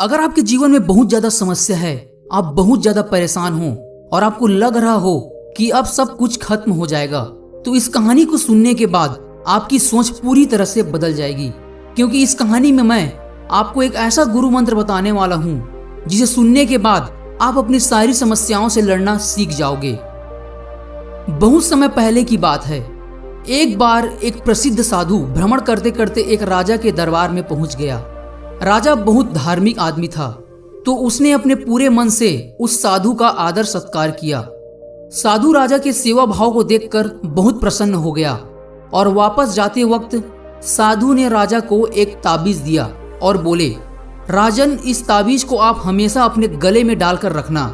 अगर आपके जीवन में बहुत ज्यादा समस्या है, आप बहुत ज्यादा परेशान हो और आपको लग रहा हो कि अब सब कुछ खत्म हो जाएगा, तो इस कहानी को सुनने के बाद आपकी सोच पूरी तरह से बदल जाएगी। क्योंकि इस कहानी में मैं आपको एक ऐसा गुरु मंत्र बताने वाला हूँ जिसे सुनने के बाद आप अपनी सारी समस्याओं से लड़ना सीख जाओगे। बहुत समय पहले की बात है। एक बार एक प्रसिद्ध साधु भ्रमण करते करते एक राजा के दरबार में पहुंच गया। राजा बहुत धार्मिक आदमी था, तो उसने अपने पूरे मन से उस साधु का आदर सत्कार किया। साधु राजा के सेवा भाव को देखकर बहुत प्रसन्न हो गया और वापस जाते वक्त साधु ने राजा को एक ताबीज दिया और बोले, राजन, इस ताबीज को आप हमेशा अपने गले में डालकर रखना।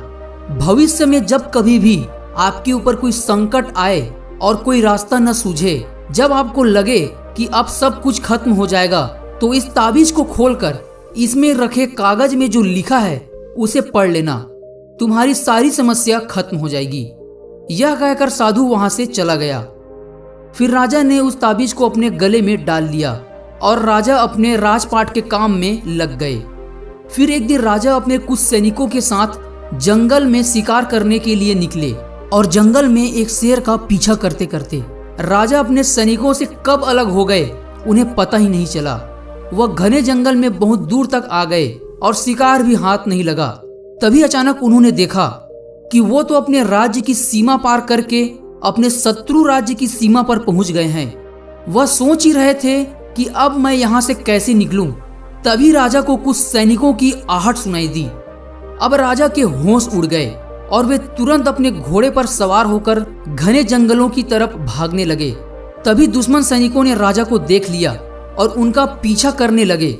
भविष्य में जब कभी भी आपके ऊपर कोई संकट आए और कोई रास्ता न सूझे, जब आपको लगे कि अब सब कुछ खत्म हो जाएगा, तो इस ताबीज को खोलकर इसमें रखे कागज में जो लिखा है उसे पढ़ लेना। तुम्हारी सारी समस्या खत्म हो जाएगी। यह कहकर साधु वहां से चला गया। फिर राजा ने उस ताबीज को अपने गले में डाल लिया और राजा अपने राजपाट के काम में लग गए। फिर एक दिन राजा अपने कुछ सैनिकों के साथ जंगल में शिकार करने के लिए निकले और जंगल में एक शेर का पीछा करते करते राजा अपने सैनिकों से कब अलग हो गए उन्हें पता ही नहीं चला। वह घने जंगल में बहुत दूर तक आ गए और शिकार भी हाथ नहीं लगा। तभी अचानक उन्होंने देखा कि वो तो अपने राज्य की सीमा पार करके अपने शत्रु राज्य की सीमा पर पहुंच गए हैं। वह सोच ही रहे थे कि अब मैं यहाँ से कैसे निकलूं। तभी राजा को कुछ सैनिकों की आहट सुनाई दी। अब राजा के होश उड़ गए और वे तुरंत अपने घोड़े पर सवार होकर घने जंगलों की तरफ भागने लगे। तभी दुश्मन सैनिकों ने राजा को देख लिया और उनका पीछा करने लगे।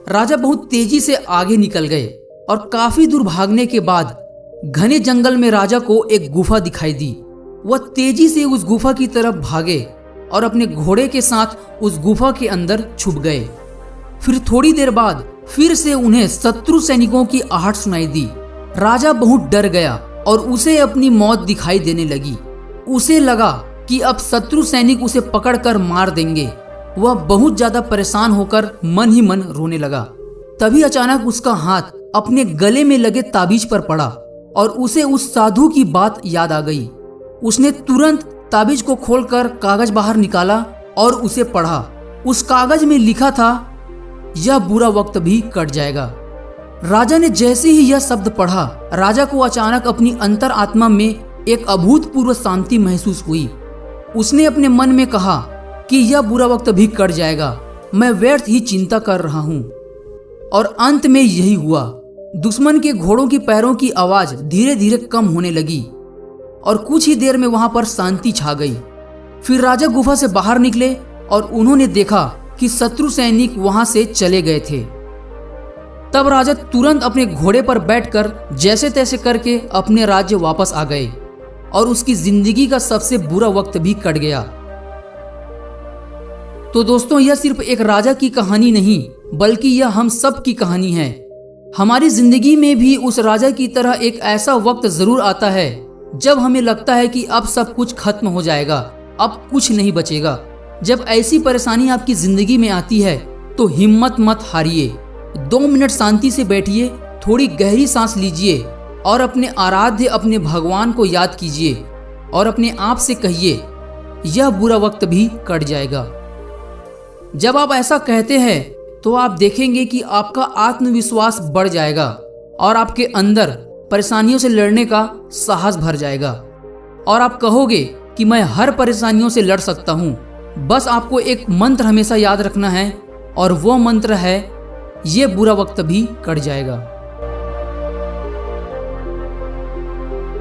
राजा बहुत तेजी से आगे निकल गए और काफी दूर भागने के बाद घने जंगल में राजा को एक गुफा दिखाई दी। वह तेजी से उस गुफा की तरफ भागे और अपने घोड़े के साथ उस गुफा के अंदर छुप गए। फिर थोड़ी देर बाद फिर से उन्हें शत्रु सैनिकों की आहट सुनाई दी। राजा बहुत डर गया और उसे अपनी मौत दिखाई देने लगी। उसे लगा कि अब शत्रु सैनिक उसे पकड़कर मार देंगे। वह बहुत ज्यादा परेशान होकर मन ही मन रोने लगा। तभी अचानक उसका हाथ अपने गले में लगे ताबीज पर पड़ा और उसे उस साधु की बात याद आ गई। उसने तुरंत ताबीज को खोलकर कागज बाहर निकाला और उसे पढ़ा। उस कागज में लिखा था, यह बुरा वक्त भी कट जाएगा। राजा ने जैसे ही यह शब्द पढ़ा, राजा को अचानक अपनी अंतर आत्मा में एक अभूतपूर्व शांति महसूस हुई। उसने अपने मन में कहा कि यह बुरा वक्त भी कट जाएगा, मैं व्यर्थ ही चिंता कर रहा हूं। और अंत में यही हुआ। दुश्मन के घोड़ों की पैरों की आवाज धीरे धीरे कम होने लगी और कुछ ही देर में वहां पर शांति छा गई। फिर राजा गुफा से बाहर निकले और उन्होंने देखा कि शत्रु सैनिक वहां से चले गए थे। तब राजा तुरंत अपने घोड़े पर बैठकर जैसे तैसे करके अपने राज्य वापस आ गए और उसकी जिंदगी का सबसे बुरा वक्त भी कट गया। तो दोस्तों, यह सिर्फ एक राजा की कहानी नहीं, बल्कि यह हम सब की कहानी है। हमारी जिंदगी में भी उस राजा की तरह एक ऐसा वक्त जरूर आता है जब हमें लगता है कि अब सब कुछ खत्म हो जाएगा, अब कुछ नहीं बचेगा। जब ऐसी परेशानी आपकी जिंदगी में आती है तो हिम्मत मत हारिए। 2 मिनट शांति से बैठिए, थोड़ी गहरी सांस लीजिए और अपने आराध्य अपने भगवान को याद कीजिए और अपने आप से कहिए, यह बुरा वक्त भी कट जाएगा। जब आप ऐसा कहते हैं तो आप देखेंगे कि आपका आत्मविश्वास बढ़ जाएगा और आपके अंदर परेशानियों से लड़ने का साहस भर जाएगा और आप कहोगे कि मैं हर परेशानियों से लड़ सकता हूँ। बस आपको एक मंत्र हमेशा याद रखना है और वो मंत्र है, ये बुरा वक्त भी कट जाएगा।